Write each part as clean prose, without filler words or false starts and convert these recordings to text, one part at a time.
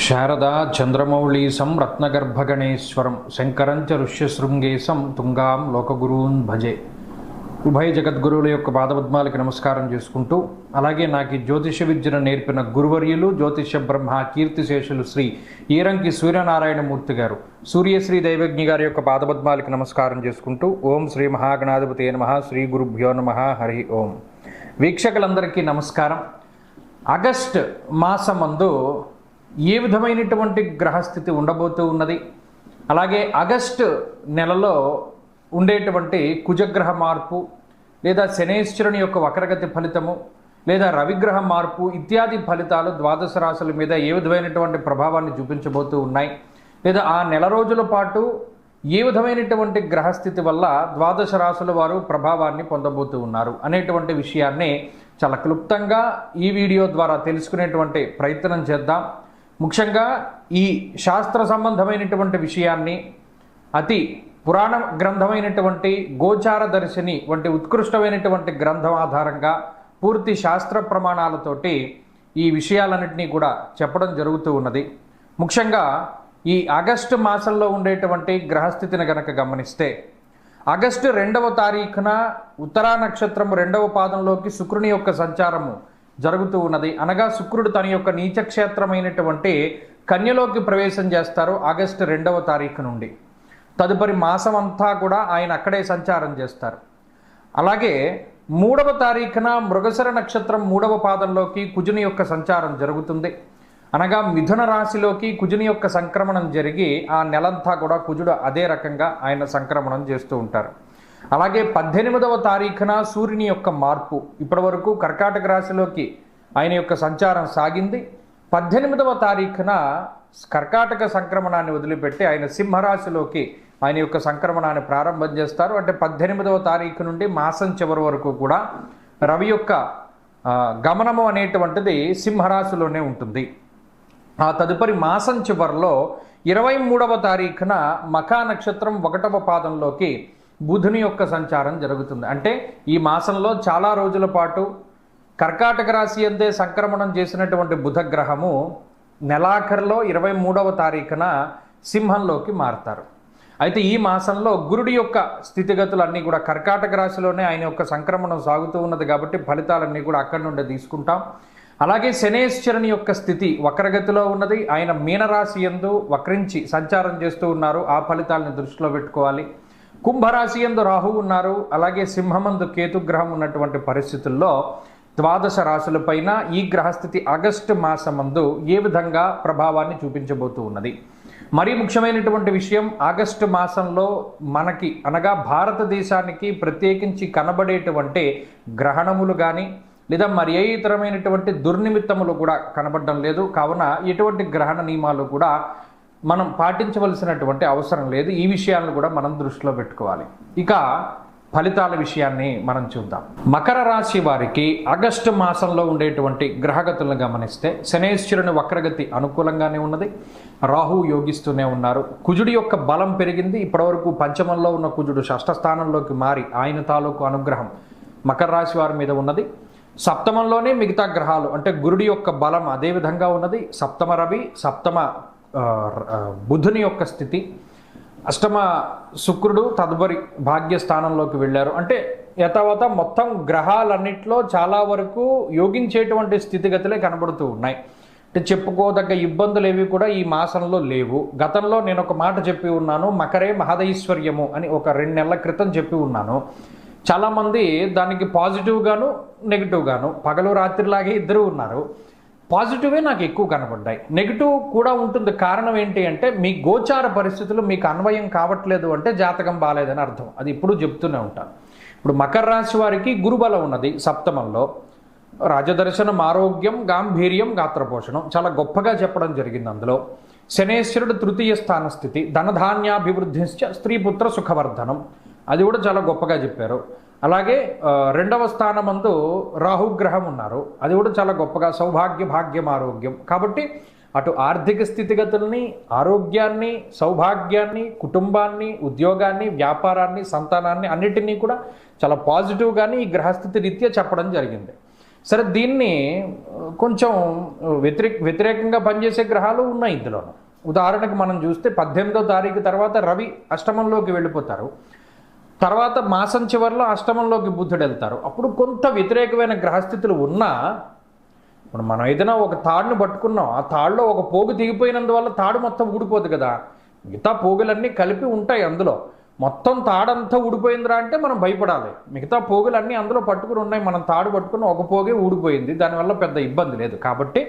శారదా చంద్రమౌళీసం రత్నగర్భగణేశ్వరం శంకరంచ ఋష్యశృంగేశం తుంగాం లోకగురూన్ భజే. ఉభయ జగద్గురువుల యొక్క పాదపద్మాలకి నమస్కారం చేసుకుంటూ, అలాగే నాకు ఈ జ్యోతిష విద్యను నేర్పిన గురువర్యులు జ్యోతిష బ్రహ్మ కీర్తిశేషులు శ్రీ ఈరంకి సూర్యనారాయణమూర్తి గారు, సూర్యశ్రీ దైవజ్ఞి గారి యొక్క పాదపద్మాలకి నమస్కారం చేసుకుంటూ, ఓం శ్రీ మహాగణాధిపతే నమః, శ్రీ గురుభ్యో నమః, హరి ఓం. వీక్షకులందరికీ నమస్కారం. ఆగస్ట్ మాసమందు ఏ విధమైనటువంటి గ్రహస్థితి ఉండబోతూ ఉన్నది, అలాగే ఆగస్టు నెలలో ఉండేటువంటి కుజగ్రహ మార్పు లేదా శనేశ్వరుని యొక్క వక్రగతి ఫలితము లేదా రవిగ్రహ మార్పు ఇత్యాది ఫలితాలు ద్వాదశ రాశుల మీద ఏ విధమైనటువంటి ప్రభావాన్ని చూపించబోతూ ఉన్నాయి, లేదా ఆ నెల రోజుల పాటు ఏ విధమైనటువంటి గ్రహస్థితి వల్ల ద్వాదశ రాశుల వారు ప్రభావాన్ని పొందబోతూ ఉన్నారు అనేటువంటి విషయాన్ని చాలా క్లుప్తంగా ఈ వీడియో ద్వారా తెలుసుకునేటువంటి ప్రయత్నం చేద్దాం. ముఖ్యంగా ఈ శాస్త్ర సంబంధమైనటువంటి విషయాన్ని అతి పురాణ గ్రంథమైనటువంటి గోచార దర్శిని వంటి ఉత్కృష్టమైనటువంటి గ్రంథం ఆధారంగా పూర్తి శాస్త్ర ప్రమాణాలతోటి ఈ విషయాలన్నింటినీ కూడా చెప్పడం జరుగుతూ ఉన్నది. ముఖ్యంగా ఈ ఆగస్టు మాసంలో ఉండేటువంటి గ్రహస్థితిని గనక గమనిస్తే, ఆగస్టు 2వ తారీఖున ఉత్తరా నక్షత్రం 2వ పాదంలోకి శుక్రుని యొక్క సంచారము జరుగుతూ ఉన్నది. అనగా శుక్రుడు తన యొక్క నీచక్షేత్రమైనటువంటి కన్యలోకి ప్రవేశం చేస్తారు ఆగస్టు 2వ తారీఖు నుండి. తదుపరి మాసం అంతా కూడా ఆయన అక్కడే సంచారం చేస్తారు. అలాగే 3వ తారీఖున మృగశిర నక్షత్రం 3వ పాదంలోకి కుజుని యొక్క సంచారం జరుగుతుంది. అనగా మిథున రాశిలోకి కుజుని యొక్క సంక్రమణం జరిగి ఆ నెలంతా కూడా కుజుడు అదే రకంగా ఆయన సంక్రమణం చేస్తూ ఉంటారు. అలాగే 18వ తారీఖున సూర్యుని యొక్క మార్పు, ఇప్పటి వరకు కర్కాటక రాశిలోకి ఆయన యొక్క సంచారం సాగింది. 18వ తారీఖున కర్కాటక సంక్రమణాన్ని వదిలిపెట్టి ఆయన సింహరాశిలోకి ఆయన యొక్క సంక్రమణాన్ని ప్రారంభం చేస్తారు. అంటే 18వ తారీఖు నుండి మాసం చివరి వరకు కూడా రవి యొక్క గమనము అనేటువంటిది సింహరాశిలోనే ఉంటుంది. ఆ తదుపరి మాసం చివరిలో 23వ తారీఖున మఖా నక్షత్రం 1వ పాదంలోకి బుధుని యొక్క సంచారం జరుగుతుంది. అంటే ఈ మాసంలో చాలా రోజుల పాటు కర్కాటక రాశి అందే సంక్రమణం చేసినటువంటి బుధగ్రహము నెలాఖరులో 23వ తారీఖున సింహంలోకి మారుతారు. అయితే ఈ మాసంలో గురుడి యొక్క స్థితిగతులన్నీ కూడా కర్కాటక రాశిలోనే ఆయన యొక్క సంక్రమణం సాగుతూ ఉన్నది కాబట్టి ఫలితాలన్నీ కూడా అక్కడి నుండి తీసుకుంటాం. అలాగే శనేశ్వరుని యొక్క స్థితి వక్రగతిలో ఉన్నది. ఆయన మీనరాశి యందు వక్రించి సంచారం చేస్తూ ఉన్నారు. ఆ ఫలితాలను దృష్టిలో పెట్టుకోవాలి. కుంభరాశి యందు రాహు ఉన్నారు. అలాగే సింహమందు కేతుగ్రహం ఉన్నటువంటి పరిస్థితుల్లో ద్వాదశ రాశులపైన ఈ గ్రహస్థితి ఆగస్టు మాసమందు ఏ విధంగా ప్రభావాన్ని చూపించబోతూ ఉన్నది. మరీ ముఖ్యమైనటువంటి విషయం, ఆగస్టు మాసంలో మనకి అనగా భారతదేశానికి ప్రత్యేకించి కనబడేటువంటి గ్రహణములు కానీ లేదా మరి ఏ ఇతరమైనటువంటి దుర్నిమిత్తములు కూడా కనబడడం లేదు. కావున ఎటువంటి గ్రహణ నియమాలు కూడా మనం పాటించవలసినటువంటి అవసరం లేదు. ఈ విషయాలను కూడా మనం దృష్టిలో పెట్టుకోవాలి. ఇక ఫలితాల విషయాన్ని మనం చూద్దాం. మకర రాశి వారికి ఆగస్టు మాసంలో ఉండేటువంటి గ్రహగతులను గమనిస్తే శనేశ్వరుని వక్రగతి అనుకూలంగానే ఉన్నది. రాహు యోగిస్తూనే ఉన్నారు. కుజుడి యొక్క బలం పెరిగింది. ఇప్పటివరకు పంచమంలో ఉన్న కుజుడు షష్ఠ స్థానంలోకి మారి ఆయన తాలూకు అనుగ్రహం మకర రాశి వారి మీద ఉన్నది. సప్తమంలోనే మిగతా గ్రహాలు అంటే గురుడి యొక్క బలం అదే విధంగా ఉన్నది. సప్తమ రవి, సప్తమ బుధుని యొక్క స్థితి, అష్టమ శుక్రుడు తదుపరి భాగ్యస్థానంలోకి వెళ్ళారు. అంటే యథావత మొత్తం గ్రహాలన్నింటిలో చాలా వరకు యోగించేటువంటి స్థితిగతులే కనబడుతూ ఉన్నాయి. అంటే చెప్పుకోదగ్గ ఇబ్బందులు ఏవి కూడా ఈ మాసంలో లేవు. గతంలో నేను ఒక మాట చెప్పి ఉన్నాను, మకరే మహదైశ్వర్యము అని ఒక 2 నెలల క్రితం చెప్పి ఉన్నాను. చాలామంది దానికి పాజిటివ్గాను నెగిటివ్గాను పగలు రాత్రిలాగే ఇద్దరు ఉన్నారు. పాజిటివే నాకు ఎక్కువ కనబడ్డాయి. నెగిటివ్ కూడా ఉంటుంది. కారణం ఏంటి అంటే మీ గోచార పరిస్థితులు మీకు అన్వయం కావట్లేదు అంటే జాతకం బాగాలేదని అర్థం. అది ఇప్పుడు చెప్తూనే ఉంటాను. ఇప్పుడు మకర రాశి వారికి గురుబలం ఉన్నది సప్తమంలో. రాజదర్శనం, ఆరోగ్యం, గాంభీర్యం, గాత్రపోషణం చాలా గొప్పగా చెప్పడం జరిగింది. అందులో శనేశ్వరుడు తృతీయ స్థాన స్థితి, ధనధాన్యాభివృద్ధిశ్చ స్త్రీపుత్ర సుఖవర్ధనం, అది కూడా చాలా గొప్పగా చెప్పారు. అలాగే 2వ స్థానమందు రాహుగ్రహం ఉన్నారు. అది కూడా చాలా గొప్పగా సౌభాగ్య, భాగ్యం, ఆరోగ్యం. కాబట్టి అటు ఆర్థిక స్థితిగతుల్ని, ఆరోగ్యాన్ని, సౌభాగ్యాన్ని, కుటుంబాన్ని, ఉద్యోగాన్ని, వ్యాపారాన్ని, సంతానాన్ని అన్నిటినీ కూడా చాలా పాజిటివ్గానే ఈ గ్రహస్థితి రీత్యా చెప్పడం జరిగింది. సరే, దీన్ని కొంచెం వ్యతిరేకంగా పనిచేసే గ్రహాలు ఉన్నాయి ఇందులోనూ. ఉదాహరణకు మనం చూస్తే 18వ తారీఖు తర్వాత రవి అష్టమంలోకి వెళ్ళిపోతారు. తర్వాత మాసం చివరిలో అష్టమంలోకి బుధుడు వెళ్తారు. అప్పుడు కొంత వ్యతిరేకమైన గ్రహస్థితులు ఉన్నా, ఇప్పుడు మనం ఏదైనా ఒక తాడుని పట్టుకున్నాం, ఆ తాడులో ఒక పోగు దిగిపోయినందువల్ల తాడు మొత్తం ఊడిపోదు కదా. మిగతా పోగులన్నీ కలిపి ఉంటాయి అందులో. మొత్తం తాడంతా ఊడిపోయిందిరా అంటే మనం భయపడాలి. మిగతా పోగులన్నీ అందులో పట్టుకుని ఉన్నాయి, మనం తాడు పట్టుకుని ఒక పోగే ఊడిపోయింది, దానివల్ల పెద్ద ఇబ్బంది లేదు. కాబట్టి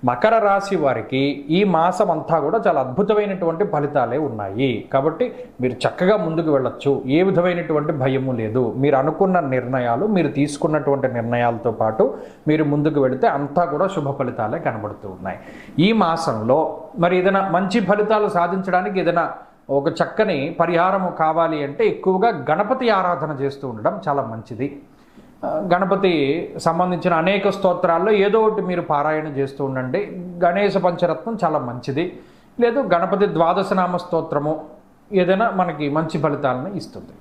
మకర రాశి వారికి ఈ మాసం అంతా కూడా చాలా అద్భుతమైనటువంటి ఫలితాలే ఉన్నాయి. కాబట్టి మీరు చక్కగా ముందుకు వెళ్ళొచ్చు. ఏ విధమైనటువంటి భయము లేదు. మీరు అనుకున్న నిర్ణయాలు, మీరు తీసుకున్నటువంటి నిర్ణయాలతో పాటు మీరు ముందుకు వెళితే అంతా కూడా శుభ ఫలితాలే కనబడుతూ ఉన్నాయి. ఈ మాసంలో మరి ఏదైనా మంచి ఫలితాలు సాధించడానికి ఏదైనా ఒక చక్కని పరిహారము కావాలి అంటే ఎక్కువగా గణపతి ఆరాధన చేస్తూ ఉండడం చాలా మంచిది. గణపతి సంబంధించిన అనేక స్తోత్రాల్లో ఏదో ఒకటి మీరు పారాయణ చేస్తూ ఉండండి. గణేశ పంచరత్నం చాలా మంచిది. లేదు గణపతి ద్వాదశనామ స్తోత్రము ఏదైనా మనకి మంచి ఫలితాలను ఇస్తుంది.